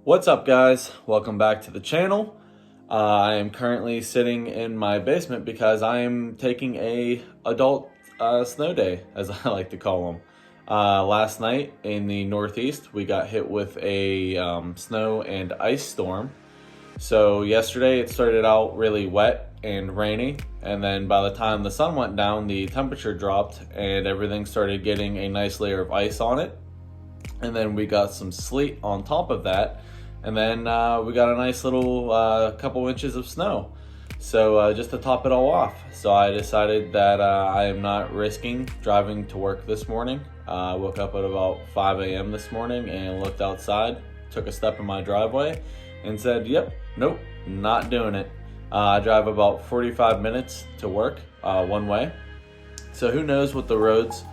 What's up, guys? Welcome back to the channel. I am currently sitting in my basement because I am taking a adult snow day, as I like to call them. Last night in the Northeast, we got hit with a snow and ice storm. So yesterday it started out really wet and rainy, and then by the time the sun went down, the temperature dropped and everything started getting a nice layer of ice on it. And then we got some sleet on top of that, and then we got a nice little couple inches of snow. So just to top it all off, so I decided that I am not risking driving to work this morning. I woke up at about 5 a.m. this morning and looked outside, took a step in my driveway and said, yep, nope, not doing it. I drive about 45 minutes to work one way, so who knows what the roads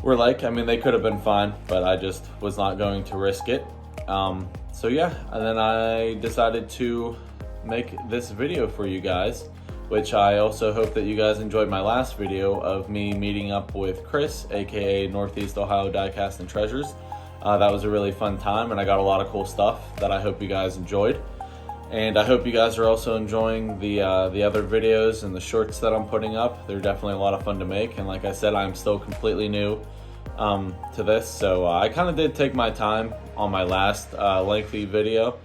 were like. I mean, they could have been fine, but I just was not going to risk it. So yeah, and then I decided to make this video for you guys, which I also hope that you guys enjoyed my last video of me meeting up with Chris, aka Northeast Ohio Diecast and Treasures. That was a really fun time, and I got a lot of cool stuff that I hope you guys enjoyed. And I hope you guys are also enjoying the other videos and the shorts that I'm putting up. They're definitely a lot of fun to make, and like I said, I'm still completely new to this, so I kind of did take my time on my last lengthy video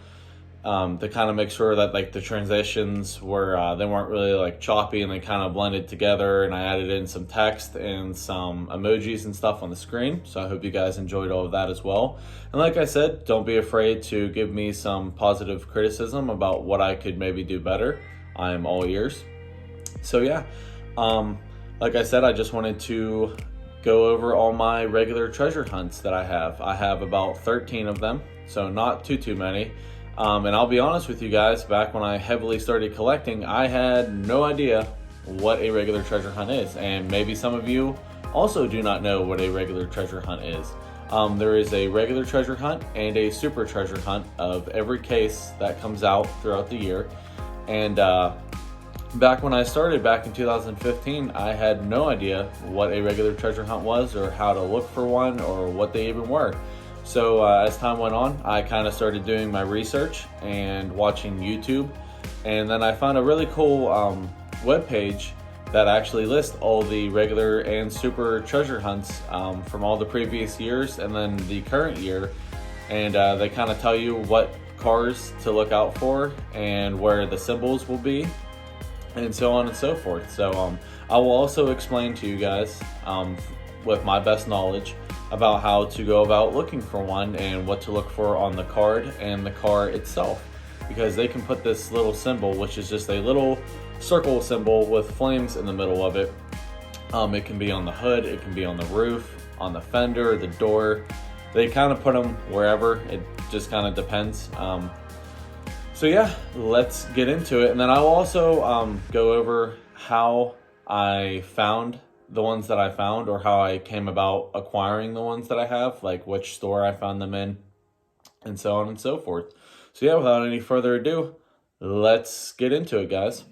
to kind of make sure that like the transitions were they weren't really like choppy and they kind of blended together, and I added in some text and some emojis and stuff on the screen. So I hope you guys enjoyed all of that as well. And like I said, don't be afraid to give me some positive criticism about what I could maybe do better. I am all ears. So yeah, like I said, I just wanted to go over all my regular treasure hunts that I have. I have about 13 of them, so not too many. And I'll be honest with you guys, back when I heavily started collecting, I had no idea what a regular treasure hunt is. And maybe some of you also do not know what a regular treasure hunt is. There is a regular treasure hunt and a super treasure hunt of every case that comes out throughout the year. And back when I started back in 2015, I had no idea what a regular treasure hunt was or how to look for one or what they even were. So as time went on, I kind of started doing my research and watching YouTube, and then I found a really cool webpage that actually lists all the regular and super treasure hunts from all the previous years and then the current year, and they kind of tell you what cars to look out for and where the symbols will be, and so on and so forth. So I will also explain to you guys with my best knowledge about how to go about looking for one and what to look for on the card and the car itself, because they can put this little symbol, which is just a little circle symbol with flames in the middle of it. It can be on the hood, it can be on the roof, on the fender, the door. They kind of put them wherever, it just kind of depends. So yeah, let's get into it. And then I'll also go over how I found the ones that I found, or how I came about acquiring the ones that I have, like which store I found them in, and so on and so forth. So yeah, without any further ado, let's get into it, guys.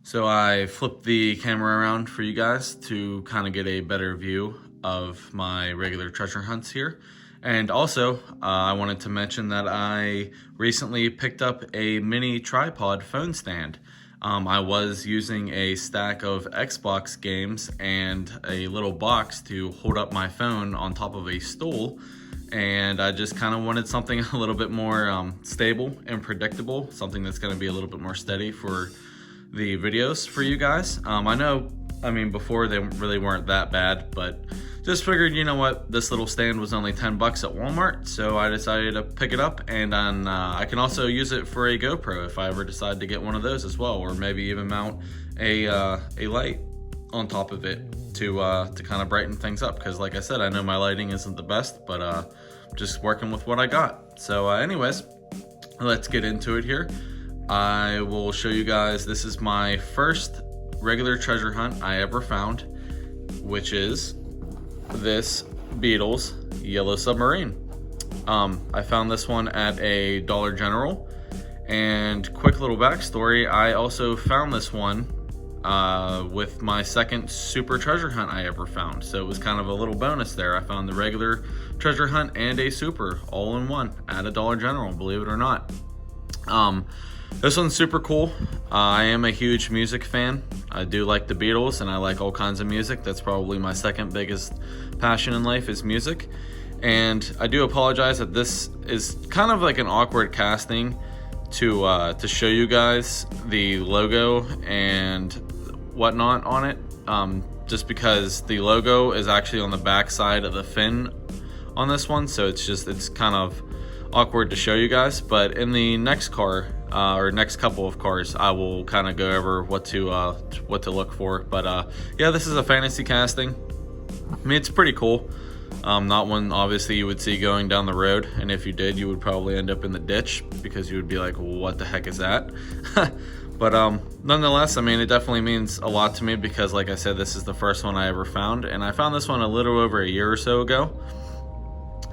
So I flipped the camera around for you guys to kind of get a better view of my regular treasure hunts here. And also, I wanted to mention that I recently picked up a mini tripod phone stand. I was using a stack of Xbox games and a little box to hold up my phone on top of a stool, and I just kind of wanted something a little bit more stable and predictable, something that's going to be a little bit more steady for the videos for you guys. I mean, before they really weren't that bad, but just figured, you know what, this little stand was only 10 bucks at Walmart, so I decided to pick it up, and then I can also use it for a GoPro if I ever decide to get one of those as well, or maybe even mount a light on top of it to kind of brighten things up, because like I said, I know my lighting isn't the best, but just working with what I got. So anyways, let's get into it here. I will show you guys, this is my first regular treasure hunt I ever found, which is this Beatles Yellow Submarine. I found this one at a Dollar General, and quick little backstory, I also found this one with my second super treasure hunt I ever found. So it was kind of a little bonus there. I found the regular treasure hunt and a super all in one at a Dollar General, believe it or not. This one's super cool. I am a huge music fan. I do like the Beatles and I like all kinds of music. That's probably my second biggest passion in life is music. And I do apologize that this is kind of like an awkward casting to show you guys the logo and whatnot on it, just because the logo is actually on the back side of the fin on this one, so it's kind of awkward to show you guys. But in the next car or next couple of cars, I will kind of go over what to look for. But yeah, this is a fantasy casting. I mean, it's pretty cool. Not one obviously you would see going down the road, and if you did, you would probably end up in the ditch because you would be like, what the heck is that? But nonetheless, I mean, it definitely means a lot to me because, like I said, this is the first one I ever found, and I found this one a little over a year or so ago.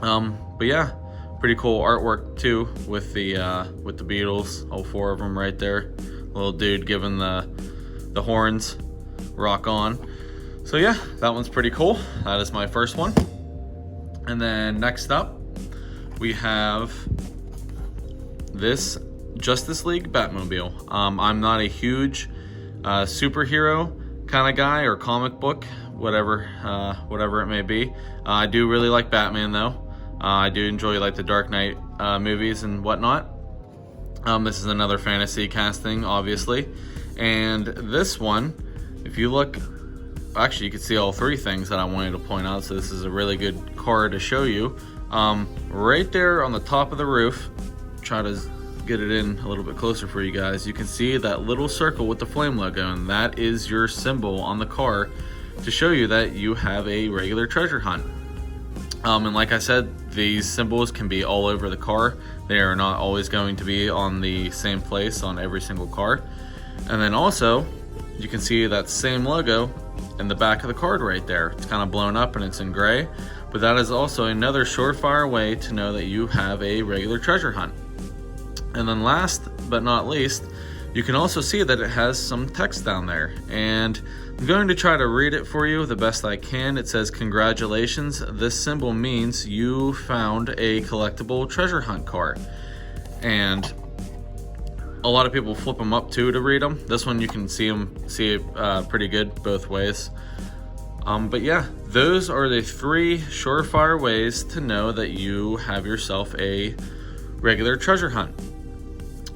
But yeah, pretty cool artwork too with the Beatles, all four of them right there. Little dude giving the horns, rock on. So yeah, that one's pretty cool. That is my first one. And then next up, we have this Justice League Batmobile. I'm not a huge superhero kind of guy or comic book, whatever it may be. I do really like Batman though. I do enjoy like the Dark Knight movies and whatnot. This is another fantasy casting, obviously. And this one, if you look, actually you can see all three things that I wanted to point out, so this is a really good car to show you. Right there on the top of the roof, try to get it in a little bit closer for you guys, you can see that little circle with the flame logo, and that is your symbol on the car to show you that you have a regular treasure hunt. And like I said, these symbols can be all over the car. They are not always going to be on the same place on every single car. And then also, you can see that same logo in the back of the card right there. It's kind of blown up and it's in gray, but that is also another surefire way to know that you have a regular treasure hunt. And then last but not least, you can also see that it has some text down there, and I'm going to try to read it for you the best I can. It says, "Congratulations, this symbol means you found a collectible treasure hunt car." And a lot of people flip them up too to read them. This one you can see it pretty good both ways. But yeah, those are the three surefire ways to know that you have yourself a regular treasure hunt.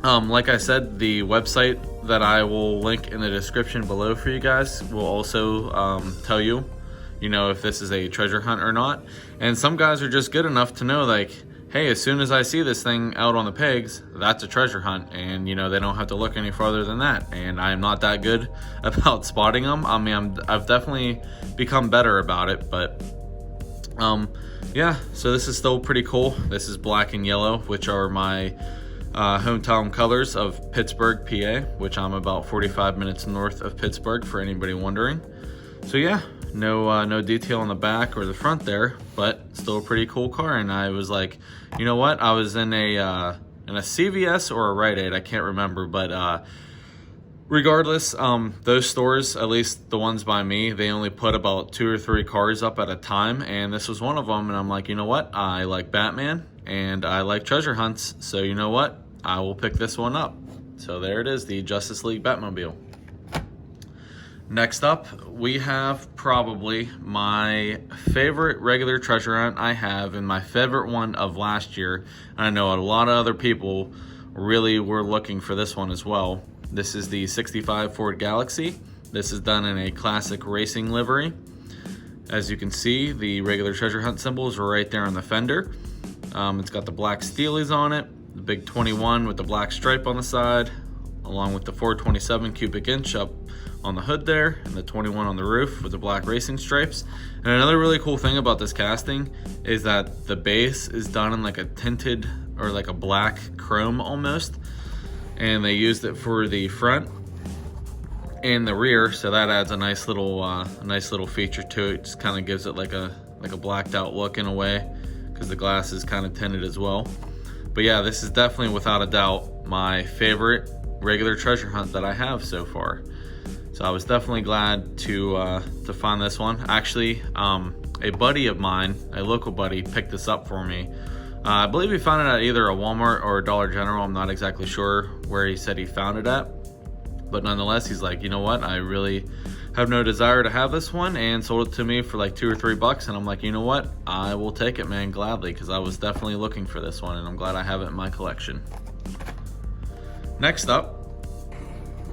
Like I said, the website that I will link in the description below for you guys will also tell you, if this is a treasure hunt or not. And some guys are just good enough to know, like, hey, as soon as I see this thing out on the pegs, that's a treasure hunt, and they don't have to look any farther than that. And I am not that good about spotting them. I mean, I've definitely become better about it, but yeah, so this is still pretty cool. This is black and yellow, which are my hometown colors of Pittsburgh, PA, which I'm about 45 minutes north of Pittsburgh, for anybody wondering. So yeah, no detail on the back or the front there, but still a pretty cool car. And I was like, you know what? I was in a CVS or a Rite Aid, I can't remember, but regardless, those stores, at least the ones by me, they only put about 2 or 3 cars up at a time, and this was one of them. And I'm like, you know what? I like Batman and I like treasure hunts, so you know what? I will pick this one up. So there it is, the Justice League Batmobile. Next up, we have probably my favorite regular treasure hunt I have, and my favorite one of last year. I know a lot of other people really were looking for this one as well. This is the 65 Ford Galaxy. This is done in a classic racing livery. As you can see, the regular treasure hunt symbols are right there on the fender. It's got the black steelies on it, the big 21 with the black stripe on the side, along with the 427 cubic inch up on the hood there, and the 21 on the roof with the black racing stripes. And another really cool thing about this casting is that the base is done in like a tinted or like a black chrome almost, and they used it for the front and the rear, so that adds a nice little feature to it. Just kind of gives it like a blacked out look in a way, because the glass is kind of tinted as well. But yeah, this is definitely without a doubt my favorite regular treasure hunt that I have so far. So I was definitely glad to find this one. Actually, a buddy of mine, a local buddy, picked this up for me. I believe he found it at either a Walmart or a Dollar General. I'm not exactly sure where he said he found it at, but nonetheless, he's like, you know what, I really have no desire to have this one, and sold it to me for like $2 or $3, and I'm like, you know what, I will take it, man, gladly, because I was definitely looking for this one, and I'm glad I have it in my collection. Next up,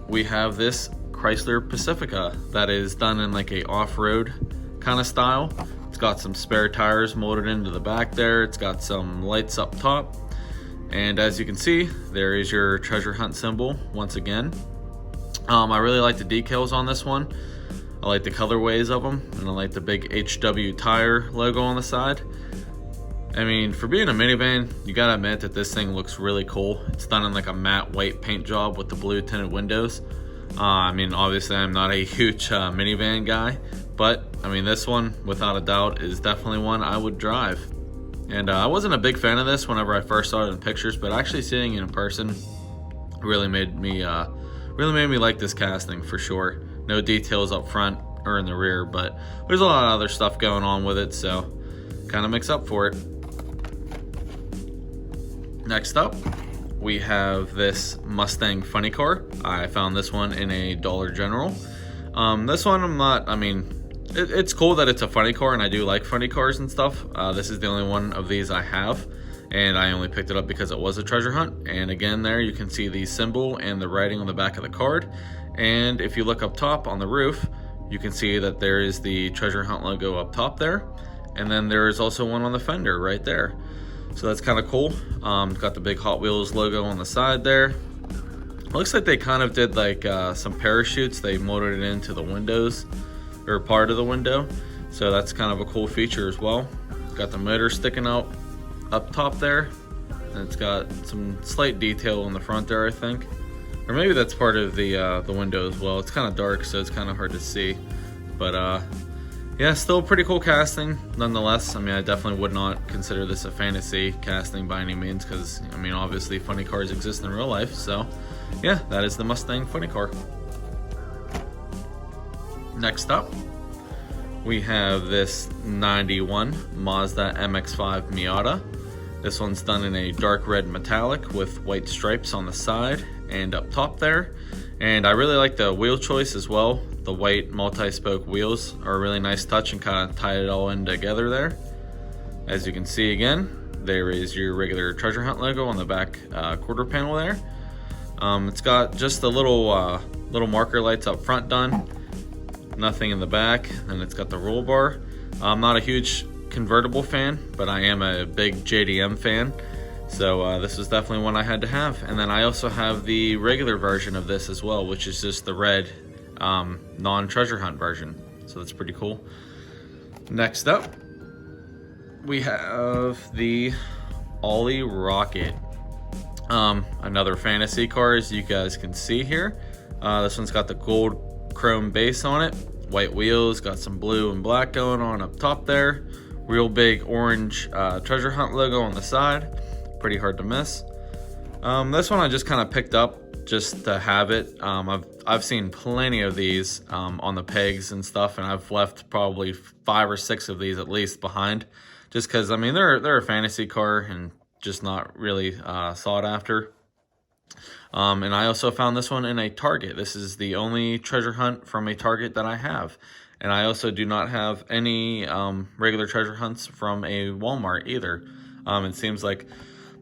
we have this Chrysler Pacifica that is done in like a off-road kind of style. It's got some spare tires molded into the back there. It's got some lights up top. And as you can see, there is your treasure hunt symbol once again. I really like the decals on this one. I like the colorways of them, and I like the big HW tire logo on the side. I mean, for being a minivan, you gotta admit that this thing looks really cool. It's done in like a matte white paint job with the blue tinted windows. I mean, obviously I'm not a huge minivan guy, but I mean, this one, without a doubt, is definitely one I would drive. And I wasn't a big fan of this whenever I first saw it in pictures, but actually seeing it in person really made me like this casting for sure. No details up front or in the rear, but there's a lot of other stuff going on with it, so kind of makes up for it. Next up, we have this Mustang funny car. I found this one in a Dollar General. This one it's cool that it's a funny car, and I do like funny cars and stuff. This is the only one of these I have, and I only picked it up because it was a treasure hunt. And again, there you can see the symbol and the writing on the back of the card. And if you look up top on the roof, you can see that there is the treasure hunt logo up top there. And then there is also one on the fender right there. So that's kind of cool. Got the big Hot Wheels logo on the side there. Looks like they kind of did like some parachutes. They molded it into the windows, or part of the window. So that's kind of a cool feature as well. Got the motor sticking out up top there. And it's got some slight detail on the front there, I think. Or maybe that's part of the window as well. It's kind of dark, so it's kind of hard to see. But yeah, still a pretty cool casting nonetheless. I mean, I definitely would not consider this a fantasy casting by any means, because I mean, obviously funny cars exist in real life. So yeah, that is the Mustang funny car. Next up, we have this 91 Mazda MX-5 Miata. This one's done in a dark red metallic with white stripes on the side and up top there. And I really like the wheel choice as well. The white multi-spoke wheels are a really nice touch and kind of tie it all in together there. As you can see again, there is your regular treasure hunt logo on the back quarter panel there. It's got just the little marker lights up front done. Nothing in the back, and it's got the roll bar. I'm not a huge convertible fan, but I am a big JDM fan. So this is definitely one I had to have. And then I also have the regular version of this as well, which is just the red non-treasure hunt version. So that's pretty cool. Next up, we have the Ollie Rocket. Another fantasy car, as you guys can see here. This one's got the gold chrome base on it, white wheels, got some blue and black going on up top there. Real big orange treasure hunt logo on the side. Pretty hard to miss. This one I just kind of picked up just to have it. I've seen plenty of these on the pegs and stuff, and I've left probably 5 or 6 of these at least behind, just because I mean they're a fantasy car and just not really sought after. And I also found this one in a Target. This is the only treasure hunt from a Target that I have. And I also do not have any regular treasure hunts from a Walmart either. It seems like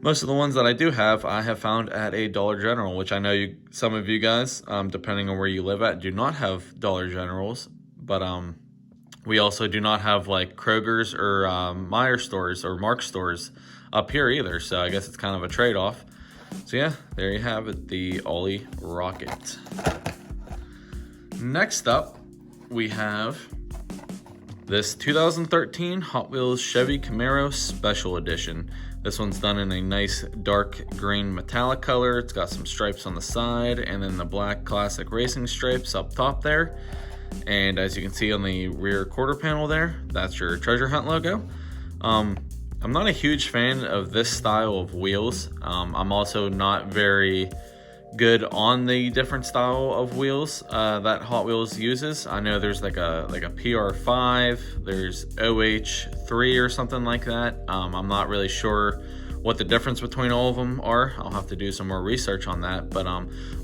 most of the ones that I do have, I have found at a Dollar General, which I know some of you guys, depending on where you live at, do not have Dollar Generals. But we also do not have like Kroger's or Meijer stores or Mark stores up here either. So I guess it's kind of a trade-off. So yeah, there you have it, the Ollie Rocket. Next up, we have this 2013 Hot Wheels Chevy Camaro Special Edition. This one's done in a nice dark green metallic color. It's got some stripes on the side and then the black classic racing stripes up top there. And as you can see on the rear quarter panel there, that's your treasure hunt logo. I'm not a huge fan of this style of wheels. I'm also not very good on the different style of wheels that Hot Wheels uses. I know there's like a PR5, there's OH3 or something like that. I'm not really sure what the difference between all of them are. I'll have to do some more research on that. But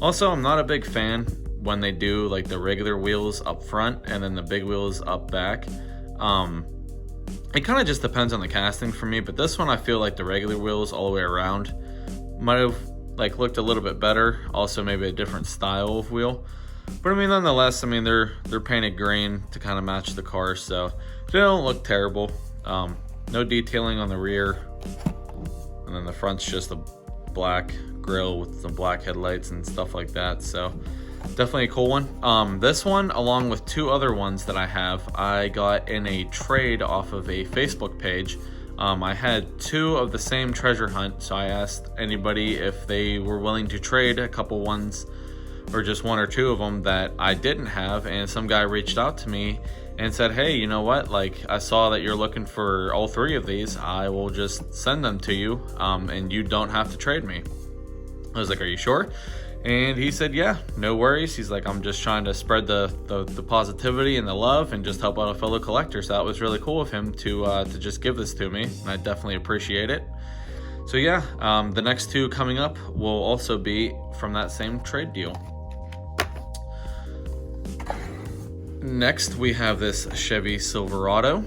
also, I'm not a big fan when they do like the regular wheels up front and then the big wheels up back. It kind of just depends on the casting for me, but this one I feel like the regular wheels all the way around might have like looked a little bit better. Also maybe a different style of wheel, but I mean nonetheless, I mean they're painted green to kind of match the car, so they don't look terrible. No detailing on the rear, and then the front's just a black grille with some black headlights and stuff like that, so definitely a cool one. This one, along with two other ones that I have, I got in a trade off of a Facebook page. I had two of the same treasure hunt, so I asked anybody if they were willing to trade a couple ones or just one or two of them that I didn't have, and some guy reached out to me and said, hey, you know what, like I saw that you're looking for all three of these, I will just send them to you, and you don't have to trade me. I was like, are you sure? And he said, yeah, no worries. He's like, I'm just trying to spread the positivity and the love and just help out a fellow collector. So that was really cool of him to just give this to me, and I definitely appreciate it. So yeah, the next two coming up will also be from that same trade deal. Next, we have this Chevy Silverado.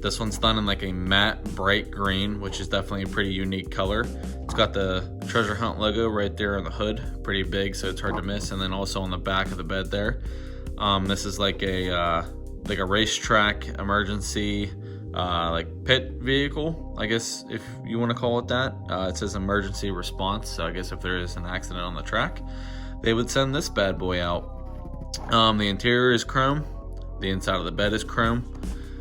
This one's done in like a matte bright green, which is definitely a pretty unique color. It's got the treasure hunt logo right there on the hood, pretty big, so it's hard to miss, and then also on the back of the bed there. This is like a racetrack emergency like pit vehicle, I guess if you want to call it that. It says emergency response, so I guess if there is an accident on the track, they would send this bad boy out. The interior is chrome, the inside of the bed is chrome.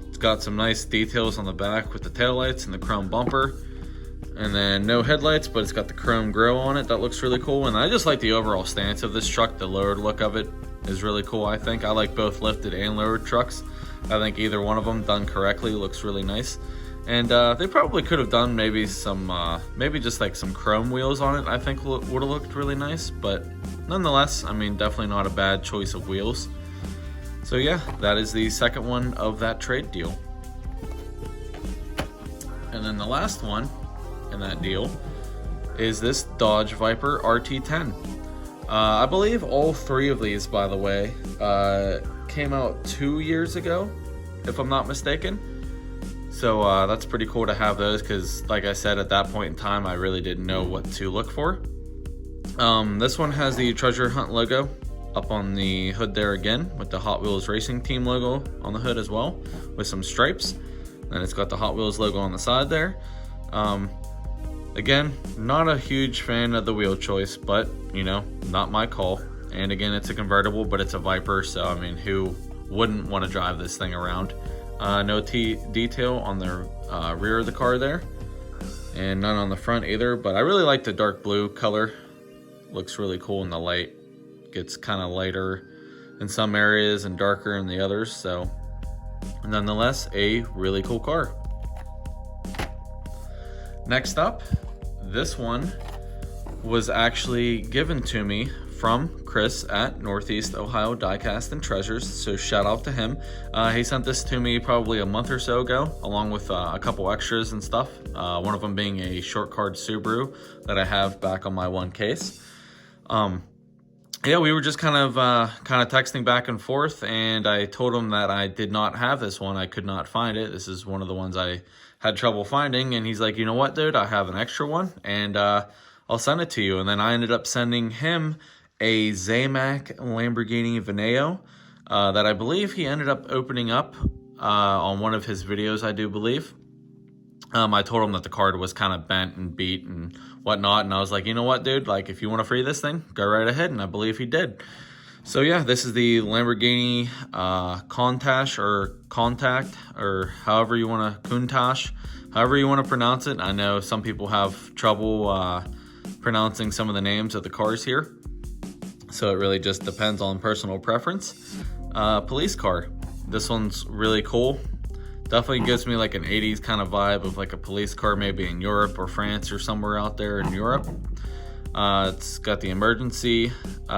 It's got some nice details on the back with the taillights and the chrome bumper, and then no headlights, but it's got the chrome grille on it. That looks really cool, and I just like the overall stance of this truck. The lowered look of it is really cool. I think I like both lifted and lowered trucks. I think either one of them done correctly looks really nice, and they probably could have done maybe some maybe just like some chrome wheels on it. I think would have looked really nice, but nonetheless, I mean, definitely not a bad choice of wheels. So yeah, that is the second one of that trade deal. And then the last one in that deal is this Dodge Viper RT10. I believe all three of these, by the way, came out 2 years ago, if I'm not mistaken. So that's pretty cool to have those, because like I said, at that point in time, I really didn't know what to look for. This one has the treasure hunt logo up on the hood there again, with the Hot Wheels Racing Team logo on the hood as well, with some stripes. And it's got the Hot Wheels logo on the side there. Again, not a huge fan of the wheel choice, but you know, not my call. And again, it's a convertible, but it's a Viper, so I mean, who wouldn't want to drive this thing around? No detail on the rear of the car there, and none on the front either, but I really like the dark blue color. Looks really cool in the light. Gets kind of lighter in some areas and darker in the others, so nonetheless, a really cool car. Next up, this one was actually given to me from Chris at Northeast Ohio Diecast and Treasures, so shout out to him. He sent this to me probably a month or so ago, along with a couple extras and stuff. One of them being a short card Subaru that I have back on my one case. Yeah, we were just kind of texting back and forth, and I told him that I did not have this one. I could not find it. This is one of the ones I had trouble finding, and he's like, you know what, dude, I have an extra one, and I'll send it to you. And then I ended up sending him a Zamac Lamborghini Veneo that I believe he ended up opening up on one of his videos, I do believe. I told him that the card was kind of bent and beat and whatnot, and I was like, you know what, dude, like, if you want to free this thing, go right ahead, and I believe he did. So yeah, this is the Lamborghini Countach, or however you want to, Countach, however you want to pronounce it. I know some people have trouble pronouncing some of the names of the cars here, so it really just depends on personal preference. Police car. This one's really cool. Definitely gives me like an 80s kind of vibe of like a police car, maybe in Europe or France or somewhere out there in Europe. It's got the emergency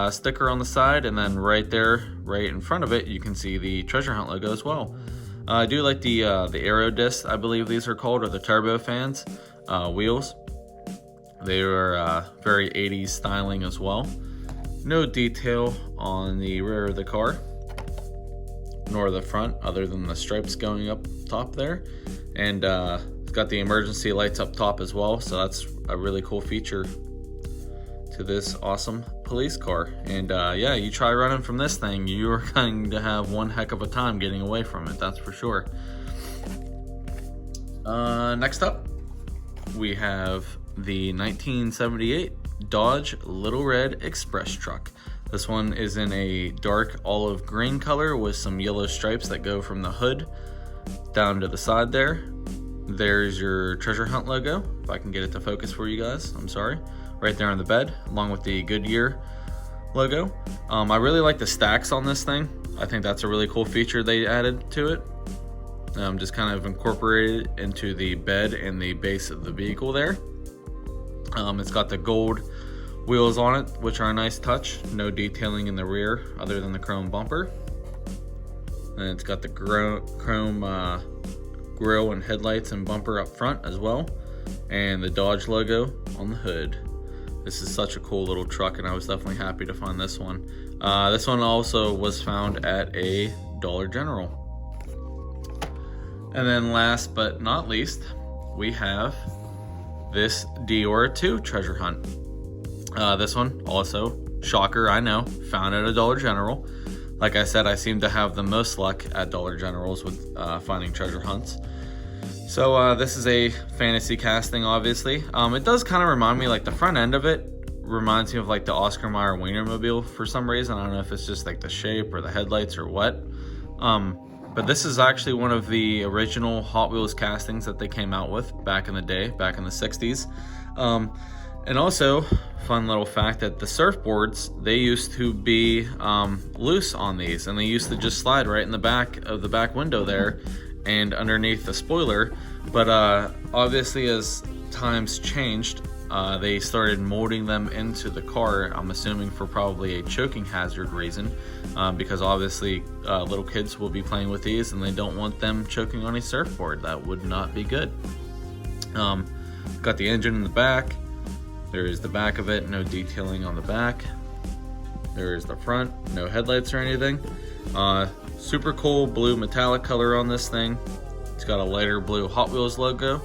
sticker on the side, and then right there, right in front of it, you can see the treasure hunt logo as well. I do like the aero disc, I believe these are called, or the turbo fans wheels. They are very 80s styling as well. No detail on the rear of the car, nor the front, other than the stripes going up top there. And it's got the emergency lights up top as well, so that's a really cool feature to this awesome police car. And yeah, you try running from this thing, you're going to have one heck of a time getting away from it, that's for sure. Next up, we have the 1978 Dodge Little Red Express truck. This one is in a dark olive green color with some yellow stripes that go from the hood down to the side there. There's your treasure hunt logo, if I can get it to focus for you guys, I'm sorry. Right there on the bed, along with the Goodyear logo. I really like the stacks on this thing. I think that's a really cool feature they added to it. Just kind of incorporated into the bed and the base of the vehicle there. It's got the gold wheels on it, which are a nice touch. No detailing in the rear other than the chrome bumper. And it's got the chrome grille and headlights and bumper up front as well. And the Dodge logo on the hood. This is such a cool little truck, and I was definitely happy to find this one. This one also was found at a Dollar General. And then last but not least, we have this Dior 2 treasure hunt. This one also, shocker, I know, found at a Dollar General. Like I said, I seem to have the most luck at Dollar Generals with finding treasure hunts. So this is a fantasy casting, obviously. It does kind of remind me, like the front end of it reminds me of like the Oscar Mayer Wienermobile for some reason. I don't know if it's just like the shape or the headlights or what. But this is actually one of the original Hot Wheels castings that they came out with back in the day, back in the 60s. And also, fun little fact that the surfboards, they used to be loose on these, and they used to just slide right in the back of the back window there and underneath the spoiler. But obviously as times changed, they started molding them into the car, I'm assuming for probably a choking hazard reason, because obviously little kids will be playing with these and they don't want them choking on a surfboard. That would not be good. Got the engine in the back. There's the back of it, no detailing on the back. There's the front, no headlights or anything. Super cool blue metallic color on this thing. It's got a lighter blue Hot Wheels logo.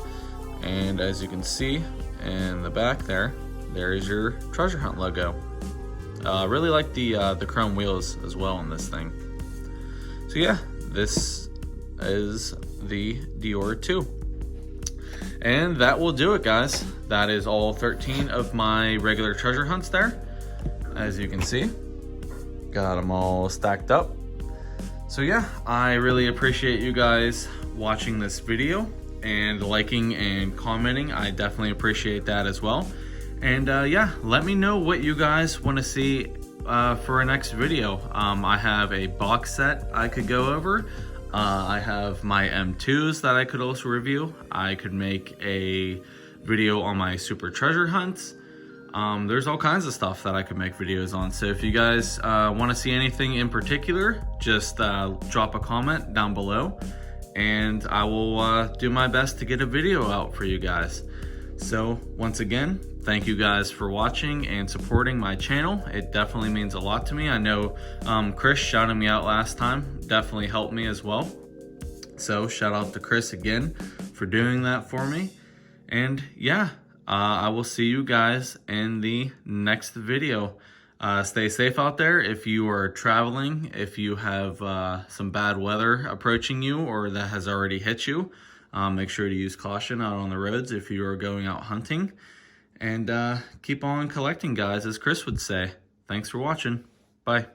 And as you can see in the back there, there's your treasure hunt logo. Really like the chrome wheels as well on this thing. So yeah, this is the Dior 2. And that will do it, guys. That is all 13 of my regular treasure hunts there. As you can see, got them all stacked up. So yeah, I really appreciate you guys watching this video and liking and commenting. I definitely appreciate that as well. And yeah, let me know what you guys want to see for a next video. I have a box set I could go over. I have my M2s that I could also review. I could make a video on my super treasure hunts. There's all kinds of stuff that I could make videos on. So if you guys want to see anything in particular, just drop a comment down below and I will do my best to get a video out for you guys. So once again, thank you guys for watching and supporting my channel. It definitely means a lot to me. I know Chris shouting me out last time definitely helped me as well. So shout out to Chris again for doing that for me. And yeah, I will see you guys in the next video. Stay safe out there if you are traveling, if you have some bad weather approaching you or that has already hit you. Make sure to use caution out on the roads if you are going out hunting. And keep on collecting, guys, as Chris would say. Thanks for watching. Bye.